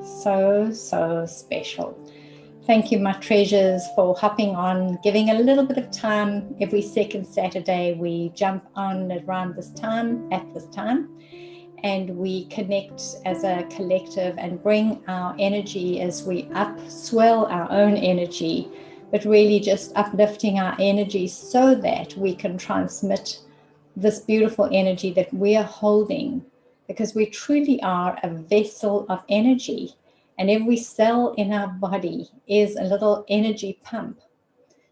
So special. Thank you, my treasures, for hopping on, giving a little bit of time. Every second Saturday, we jump on around this time, at this time, and we connect as a collective and bring our energy as we swell our own energy, but really just uplifting our energy so that we can transmit this beautiful energy that we are holding, because we truly are a vessel of energy. And every cell in our body is a little energy pump.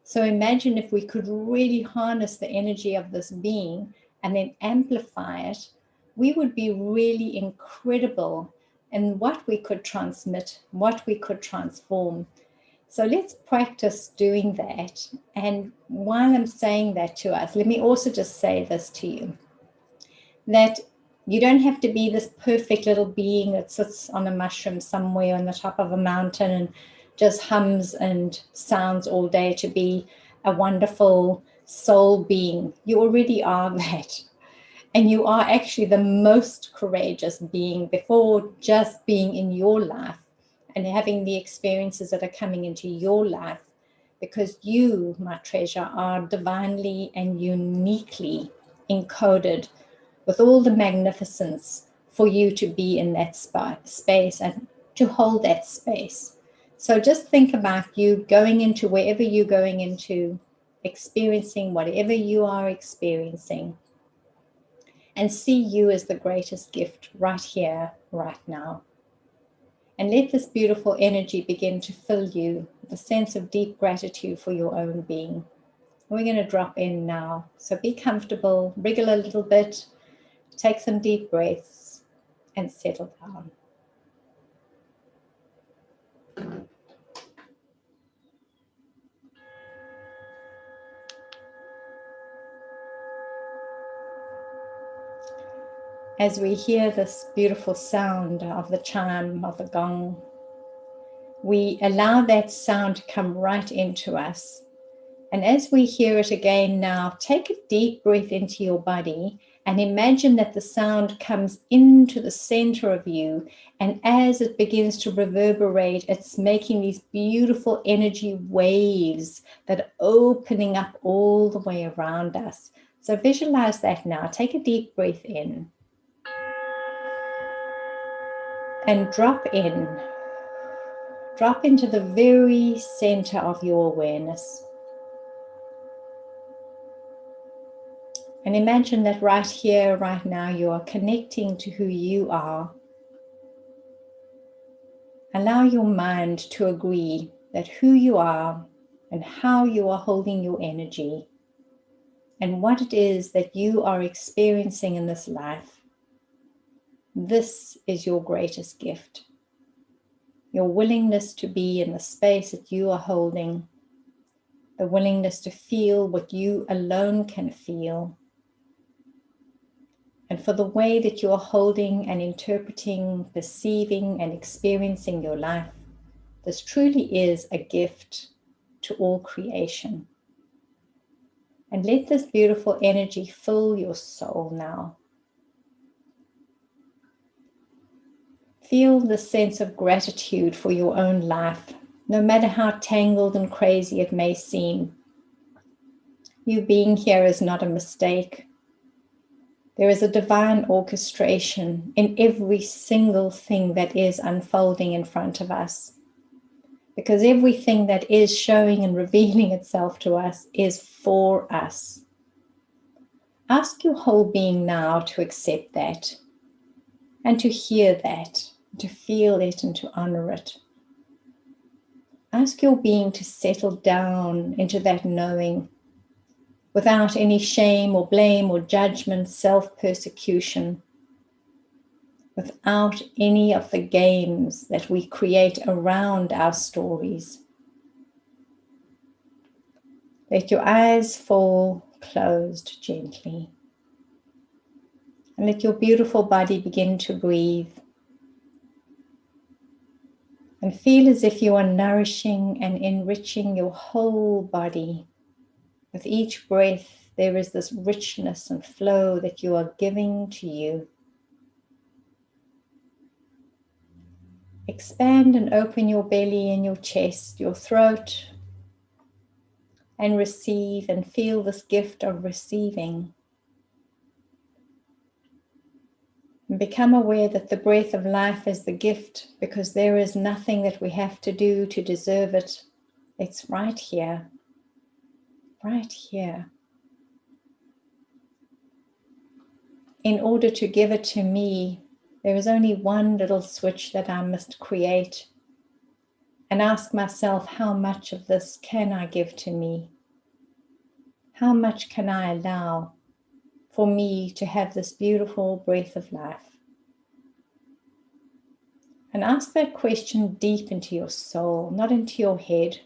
So imagine if we could really harness the energy of this being and then amplify it, we would be really incredible in what we could transmit, what we could transform. So let's practice doing that. And while I'm saying that to us, let me also just say this to you, that you don't have to be this perfect little being that sits on a mushroom somewhere on the top of a mountain and just hums and sounds all day to be a wonderful soul being. You already are that. And you are actually the most courageous being before just being in your life and having the experiences that are coming into your life, because you, my treasure, are divinely and uniquely encoded with all the magnificence for you to be in that space and to hold that space. So just think about you going into wherever you're going into, experiencing whatever you are experiencing, and see you as the greatest gift right here, right now. And let this beautiful energy begin to fill you with a sense of deep gratitude for your own being. We're going to drop in now. So be comfortable, wriggle a little bit, take some deep breaths, and settle down. As we hear this beautiful sound of the chime of the gong, we allow that sound to come right into us. And as we hear it again now, take a deep breath into your body and imagine that the sound comes into the center of you. And as it begins to reverberate, it's making these beautiful energy waves that are opening up all the way around us. So visualize that now. Take a deep breath in. And drop in. Drop into the very center of your awareness. And imagine that right here, right now, you are connecting to who you are. Allow your mind to agree that who you are and how you are holding your energy and what it is that you are experiencing in this life. This is your greatest gift. Your willingness to be in the space that you are holding, the willingness to feel what you alone can feel, and for the way that you are holding and interpreting, perceiving, and experiencing your life. This truly is a gift to all creation. And let this beautiful energy fill your soul now. Feel the sense of gratitude for your own life, no matter how tangled and crazy it may seem. You being here is not a mistake. There is a divine orchestration in every single thing that is unfolding in front of us. Because everything that is showing and revealing itself to us is for us. Ask your whole being now to accept that, and to hear that, to feel it and to honor it. Ask your being to settle down into that knowing, without any shame or blame or judgment, self-persecution, without any of the games that we create around our stories. Let your eyes fall closed gently. And let your beautiful body begin to breathe. And feel as if you are nourishing and enriching your whole body. With each breath, there is this richness and flow that you are giving to you. Expand and open your belly and your chest, your throat, and receive and feel this gift of receiving. And become aware that the breath of life is the gift, because there is nothing that we have to do to deserve it. It's right here, right here. In order to give it to me, there is only one little switch that I must create and ask myself, how much of this can I give to me? How much can I allow for me to have this beautiful breath of life? And ask that question deep into your soul, not into your head.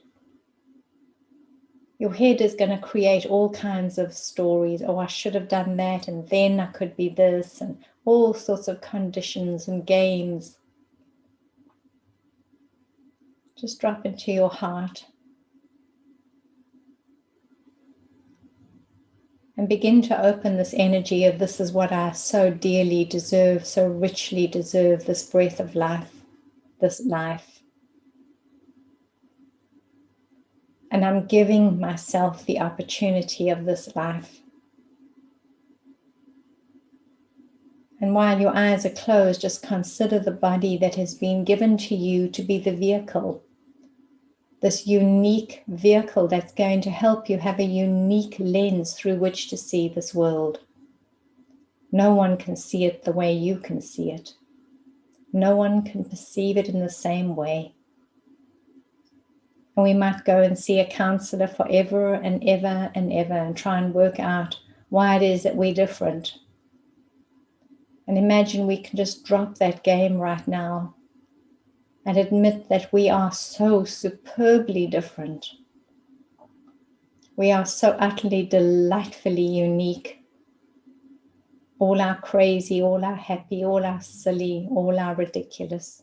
Your head is going to create all kinds of stories. Oh, I should have done that, and then I could be this, and all sorts of conditions and games. Just drop into your heart and begin to open this energy of, this is what I so dearly deserve, so richly deserve, this breath of life, this life. And I'm giving myself the opportunity of this life. And while your eyes are closed, just consider the body that has been given to you to be the vehicle. This unique vehicle that's going to help you have a unique lens through which to see this world. No one can see it the way you can see it. No one can perceive it in the same way. And we might go and see a counselor forever and ever and ever and try and work out why it is that we're different. And imagine we can just drop that game right now and admit that we are so superbly different. We are so utterly, delightfully unique. All our crazy, all our happy, all our silly, all our ridiculous.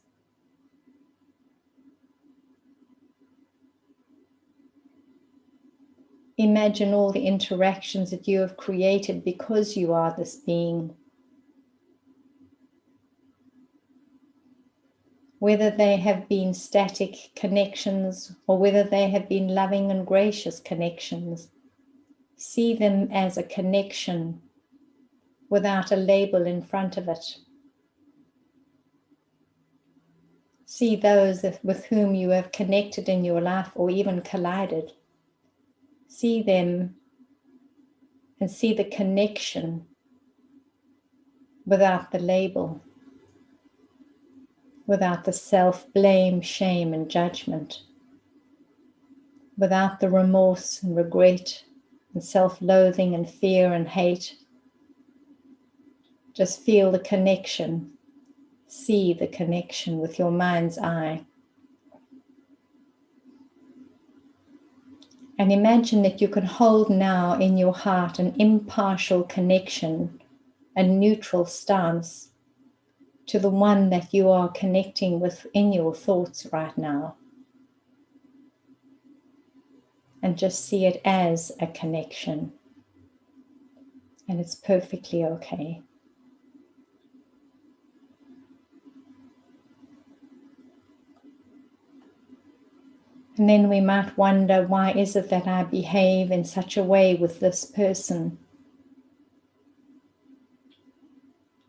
Imagine all the interactions that you have created because you are this being. Whether they have been static connections or whether they have been loving and gracious connections, see them as a connection without a label in front of it. See those with whom you have connected in your life or even collided. See them and see the connection without the label, without the self-blame, shame and judgment, without the remorse and regret and self-loathing and fear and hate. Just feel the connection. See the connection with your mind's eye. And imagine that you can hold now in your heart an impartial connection, a neutral stance to the one that you are connecting with in your thoughts right now. And just see it as a connection. And it's perfectly okay. And then we might wonder, why is it that I behave in such a way with this person?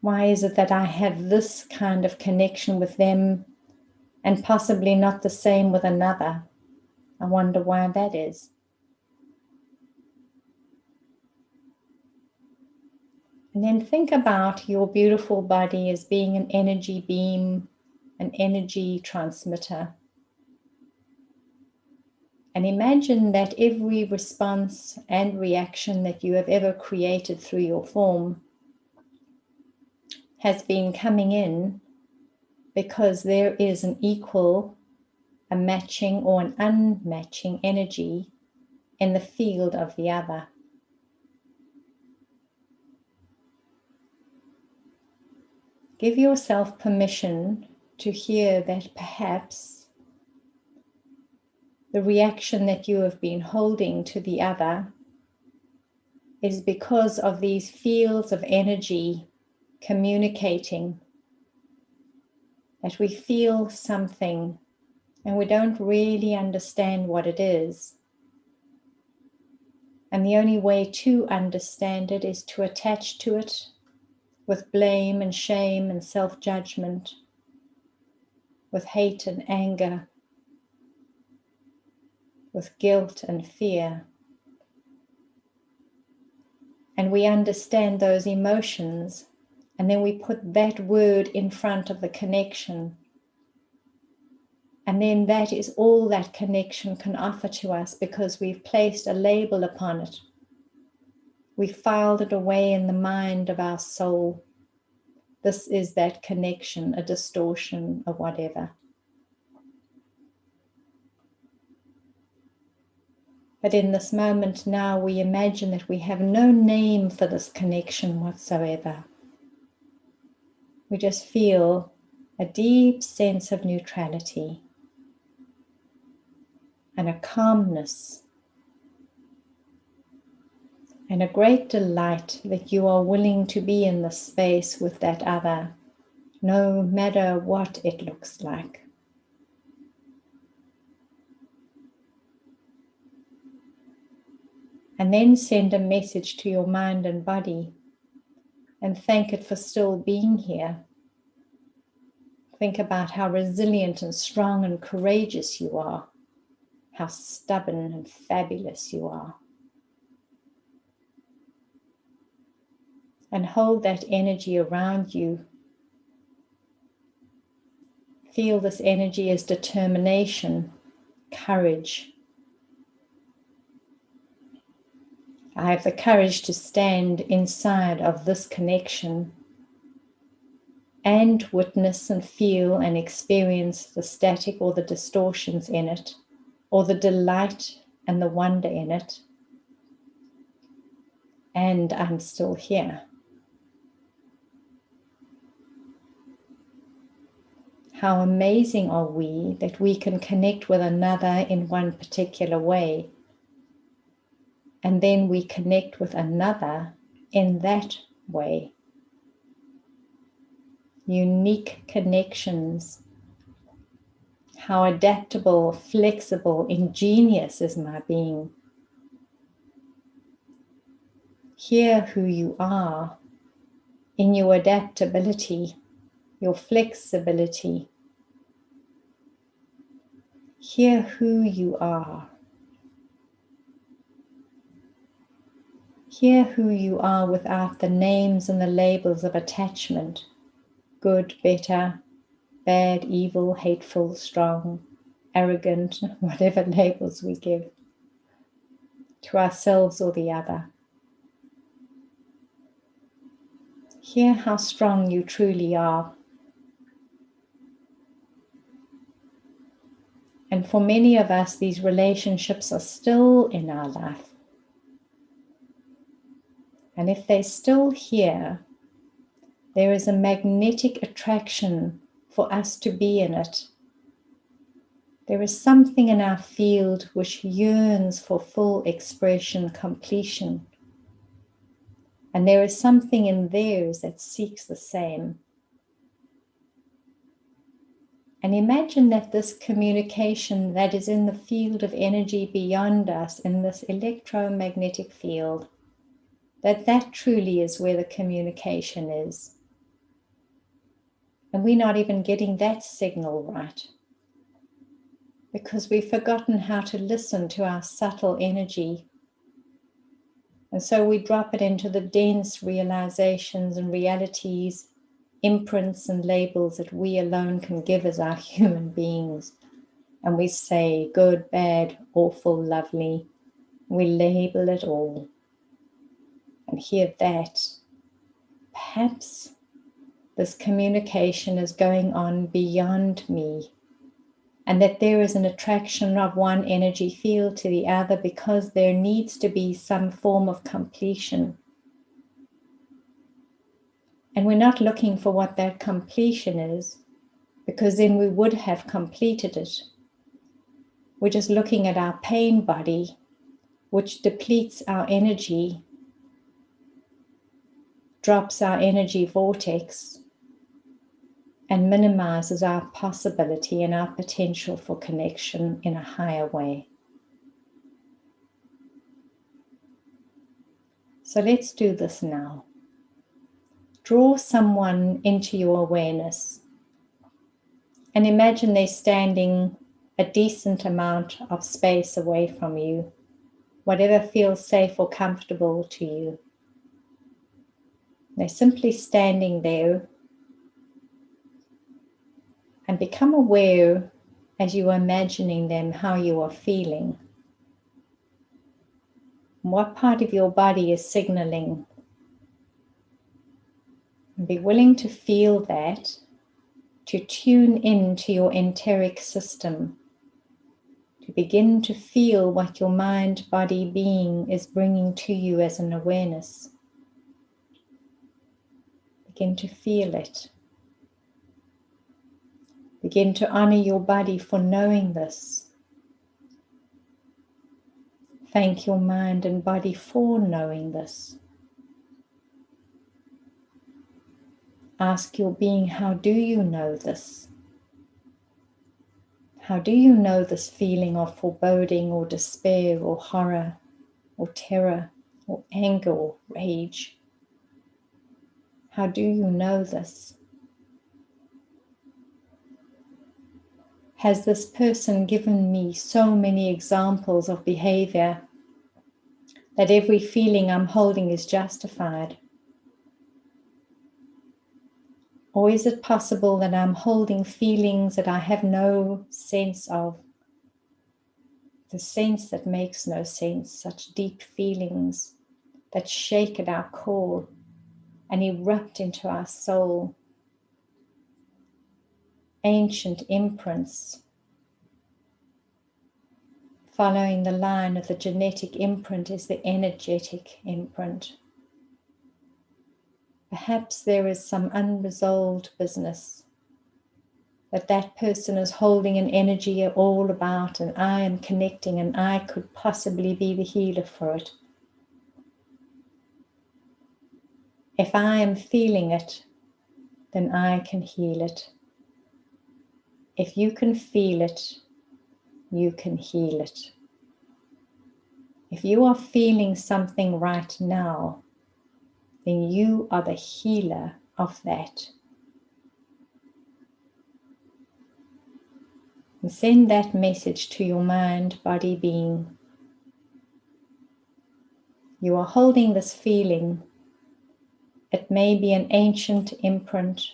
Why is it that I have this kind of connection with them and possibly not the same with another? I wonder why that is. And then think about your beautiful body as being an energy beam, an energy transmitter. And imagine that every response and reaction that you have ever created through your form has been coming in because there is an equal, a matching or an unmatching energy in the field of the other. Give yourself permission to hear that perhaps the reaction that you have been holding to the other is because of these fields of energy communicating. that we feel something and we don't really understand what it is. And the only way to understand it is to attach to it with blame and shame and self-judgment, with hate and anger, with guilt and fear. And we understand those emotions, and then we put that word in front of the connection. And then that is all that connection can offer to us, because we've placed a label upon it. We filed it away in the mind of our soul. This is that connection, a distortion or whatever. But in this moment now, we imagine that we have no name for this connection whatsoever. We just feel a deep sense of neutrality and a calmness and a great delight that you are willing to be in this space with that other, no matter what it looks like. And then send a message to your mind and body and thank it for still being here. Think about how resilient and strong and courageous you are, how stubborn and fabulous you are. And hold that energy around you. Feel this energy as determination, courage. I have the courage to stand inside of this connection and witness and feel and experience the static or the distortions in it, or the delight and the wonder in it. And I'm still here. How amazing are we that we can connect with another in one particular way, and then we connect with another in that way. Unique connections. How adaptable, flexible, ingenious is my being. Hear who you are in your adaptability, your flexibility. Hear who you are. Hear who you are without the names and the labels of attachment. Good, better, bad, evil, hateful, strong, arrogant, whatever labels we give to ourselves or the other. Hear how strong you truly are. And for many of us, these relationships are still in our life. And if they're still here, there is a magnetic attraction for us to be in it. There is something in our field which yearns for full expression, completion. And there is something in theirs that seeks the same. And imagine that this communication that is in the field of energy beyond us, in this electromagnetic field, that truly is where the communication is. And we're not even getting that signal right, because we've forgotten how to listen to our subtle energy. And so we drop it into the dense realizations and realities, imprints and labels that we alone can give as our human beings. And we say good, bad, awful, lovely. We label it all. And hear that. Perhaps this communication is going on beyond me, and that there is an attraction of one energy field to the other because there needs to be some form of completion. And we're not looking for what that completion is, because then we would have completed it. We're just looking at our pain body, which depletes our energy, drops our energy vortex, and minimizes our possibility and our potential for connection in a higher way. So let's do this now. Draw someone into your awareness and imagine they're standing a decent amount of space away from you, whatever feels safe or comfortable to you. They're simply standing there, and become aware as you are imagining them how you are feeling. What part of your body is signaling? And be willing to feel that, to tune into your enteric system, to begin to feel what your mind, body, being is bringing to you as an awareness. Begin to feel it. Begin to honor your body for knowing this. Thank your mind and body for knowing this. Ask your being, how do you know this? How do you know this feeling of foreboding or despair or horror or terror or anger or rage? How do you know this? Has this person given me so many examples of behavior that every feeling I'm holding is justified? Or is it possible that I'm holding feelings that I have no sense of? The sense that makes no sense, such deep feelings that shake at our core and erupt into our soul. Ancient imprints, following the line of the genetic imprint is the energetic imprint. Perhaps there is some unresolved business that person is holding an energy all about, and I am connecting, and I could possibly be the healer for it. If I am feeling it, then I can heal it. If you can feel it, you can heal it. If you are feeling something right now, then you are the healer of that. And send that message to your mind, body, being. You are holding this feeling. It may be an ancient imprint.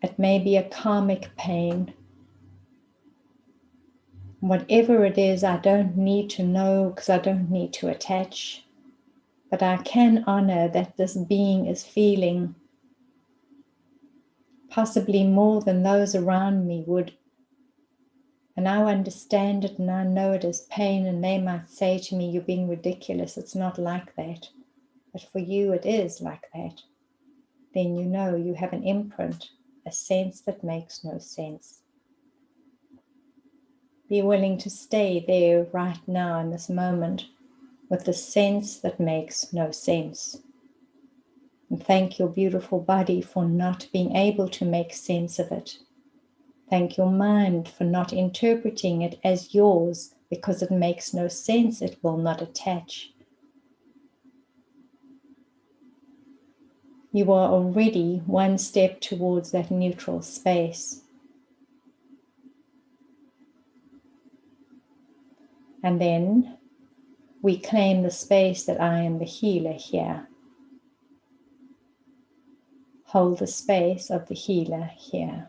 It may be a karmic pain. Whatever it is, I don't need to know because I don't need to attach. But I can honor that this being is feeling possibly more than those around me would. And I understand it and I know it is pain, and they might say to me, you're being ridiculous, it's not like that. But for you it is like that. Then you know you have an imprint, a sense that makes no sense. Be willing to stay there right now in this moment with the sense that makes no sense. And thank your beautiful body for not being able to make sense of it. Thank your mind for not interpreting it as yours because it makes no sense, it will not attach. You are already one step towards that neutral space. And then we claim the space that I am the healer here. Hold the space of the healer here.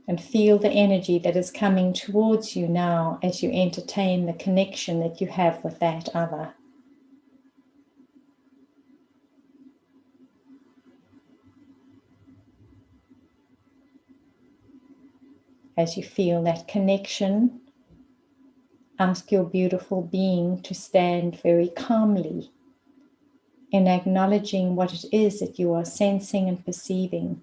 And feel the energy that is coming towards you now as you entertain the connection that you have with that other. As you feel that connection, ask your beautiful being to stand very calmly in acknowledging what it is that you are sensing and perceiving.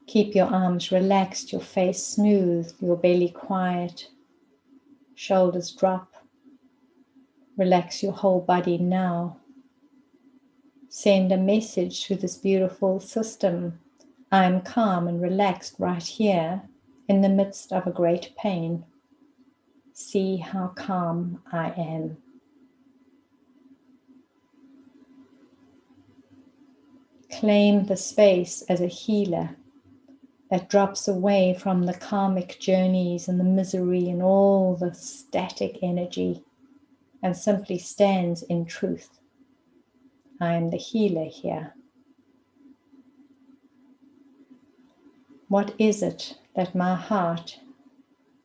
Keep your arms relaxed, your face smooth, your belly quiet, shoulders drop. Relax your whole body now. Send a message to this beautiful system. I am calm and relaxed right here in the midst of a great pain. See how calm I am. Claim the space as a healer that drops away from the karmic journeys and the misery and all the static energy and simply stands in truth. I am the healer here. What is it that my heart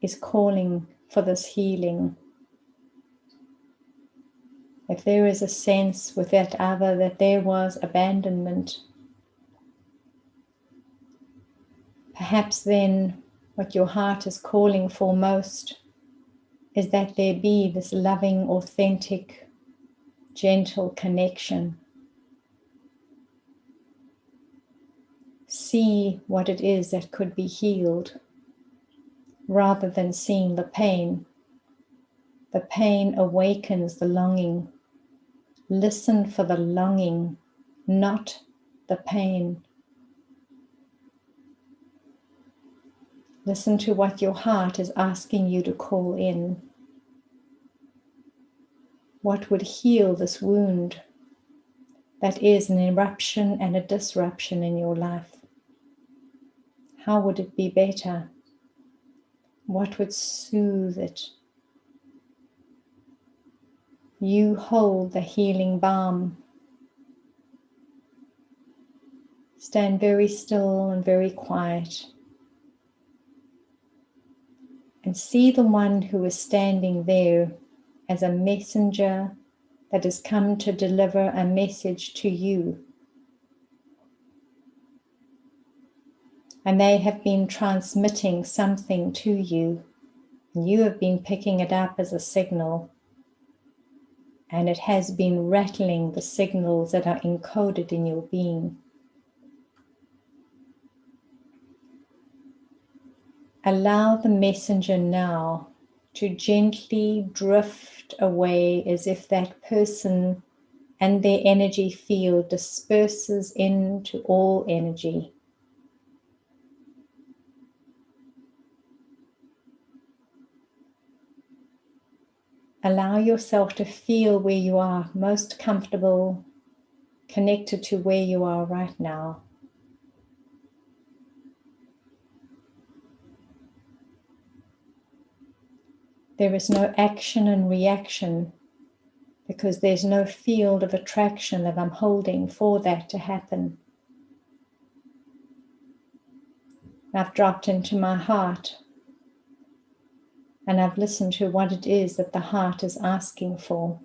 is calling for this healing? If there is a sense with that other that there was abandonment, perhaps then what your heart is calling for most is that there be this loving, authentic, gentle connection. See what it is that could be healed rather than seeing the pain. The pain awakens the longing. Listen for the longing, not the pain. Listen to what your heart is asking you to call in. What would heal this wound that is an eruption and a disruption in your life? How would it be better? What would soothe it? You hold the healing balm. Stand very still and very quiet. And see the one who is standing there as a messenger that has come to deliver a message to you. And they have been transmitting something to you. And you have been picking it up as a signal. And it has been rattling the signals that are encoded in your being. Allow the messenger now to gently drift away as if that person and their energy field disperses into all energy. Allow yourself to feel where you are most comfortable, connected to where you are right now. There is no action and reaction because there's no field of attraction that I'm holding for that to happen. I've dropped into my heart and I've listened to what it is that the heart is asking for.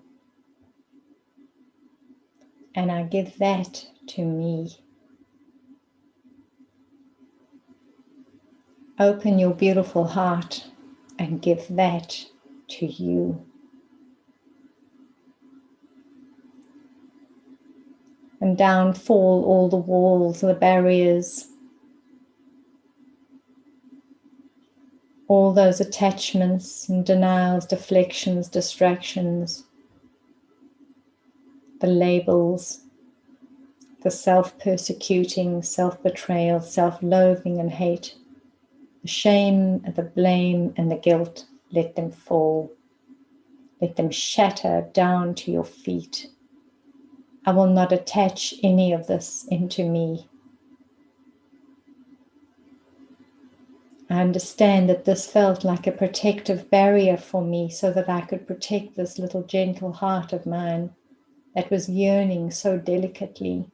And I give that to me. Open your beautiful heart and give that to you. And down fall all the walls, the barriers, all those attachments and denials, deflections, distractions, the labels, the self-persecuting, self-betrayal, self-loathing and hate, the shame and the blame and the guilt. Let them fall. Let them shatter down to your feet. I will not attach any of this into me. I understand that this felt like a protective barrier for me so that I could protect this little gentle heart of mine that was yearning so delicately.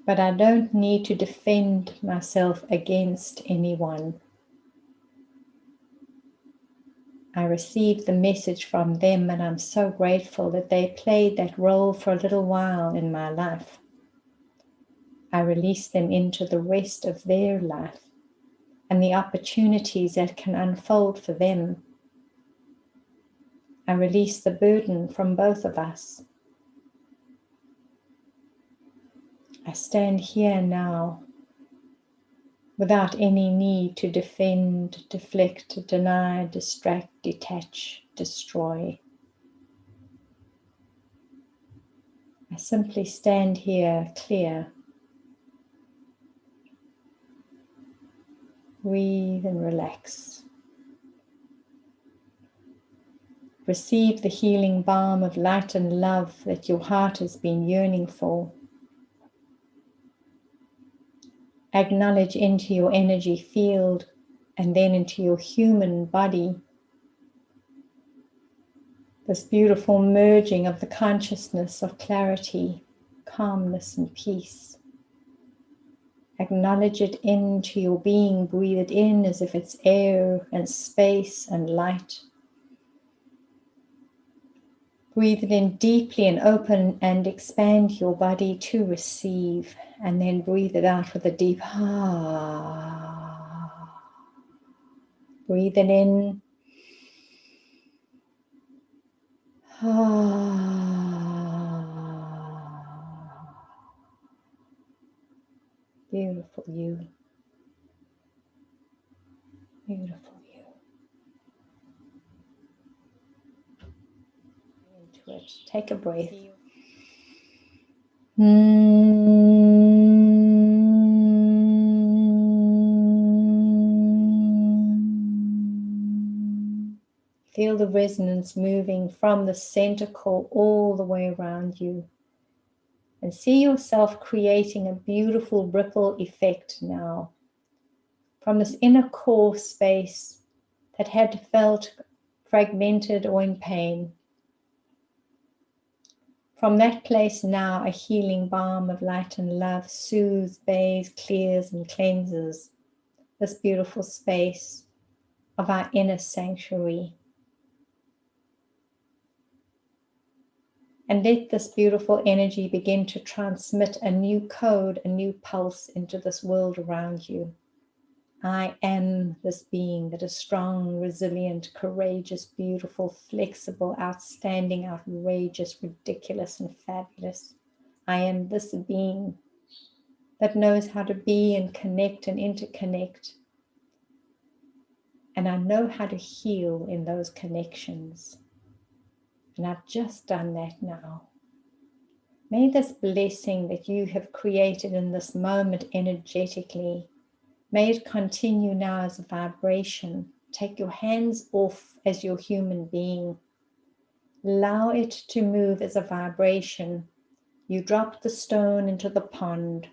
But I don't need to defend myself against anyone. I received the message from them and I'm so grateful that they played that role for a little while in my life. I release them into the rest of their life and the opportunities that can unfold for them. I release the burden from both of us. I stand here now without any need to defend, deflect, deny, distract, detach, destroy. I simply stand here clear. Breathe and relax. Receive the healing balm of light and love that your heart has been yearning for. Acknowledge into your energy field and then into your human body this beautiful merging of the consciousness of clarity, calmness, and peace. Acknowledge it into your being. Breathe it in as if it's air and space and light. Breathe it in deeply and open and expand your body to receive. And then breathe it out with a deep ah. Breathe it in. Beautiful you. Beautiful you. Into it. Take a breath. Feel the resonance moving from the center core all the way around you. And see yourself creating a beautiful ripple effect now. From this inner core space that had felt fragmented or in pain. From that place now, a healing balm of light and love soothes, bathes, clears, and cleanses this beautiful space of our inner sanctuary. And let this beautiful energy begin to transmit a new code, a new pulse into this world around you. I am this being that is strong, resilient, courageous, beautiful, flexible, outstanding, outrageous, ridiculous, and fabulous. I am this being that knows how to be and connect and interconnect. And I know how to heal in those connections. And I've just done that now. May this blessing that you have created in this moment energetically, may it continue now as a vibration. Take your hands off as your human being. Allow it to move as a vibration. You drop the stone into the pond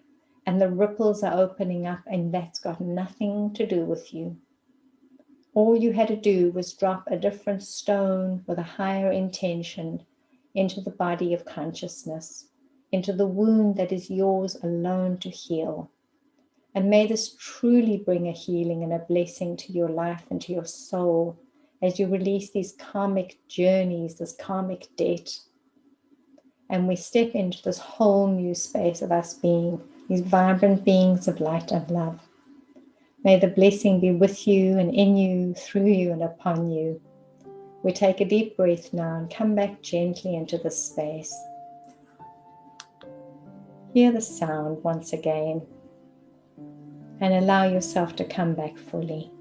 and the ripples are opening up, and that's got nothing to do with you. All you had to do was drop a different stone with a higher intention into the body of consciousness, into the wound that is yours alone to heal. And may this truly bring a healing and a blessing to your life and to your soul as you release these karmic journeys, this karmic debt. And we step into this whole new space of us being these vibrant beings of light and love. May the blessing be with you and in you, through you and upon you. We take a deep breath now and come back gently into this space. Hear the sound once again and allow yourself to come back fully.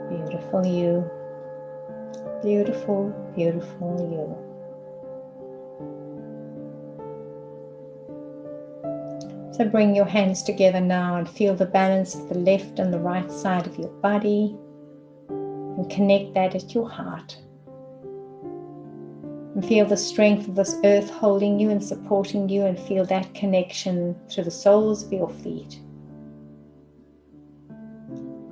Beautiful you. Beautiful, beautiful you. So bring your hands together now and feel the balance of the left and the right side of your body and connect that at your heart. And feel the strength of this earth holding you and supporting you, and feel that connection to the soles of your feet.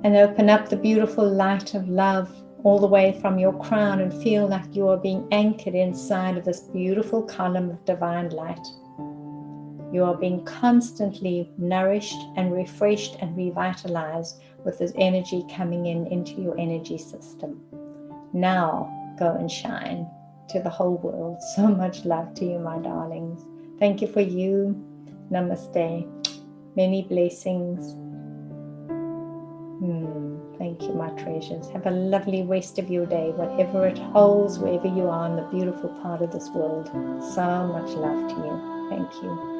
And open up the beautiful light of love all the way from your crown and feel like you are being anchored inside of this beautiful column of divine light. You are being constantly nourished and refreshed and revitalized with this energy coming into your energy system. Now go and shine to the whole world. So much love to you, my darlings. Thank you for you. Namaste. Many blessings. Thank Thank you, my treasures. Have a lovely rest of your day, whatever it holds, wherever you are in the beautiful part of this world. So much love to you. Thank you.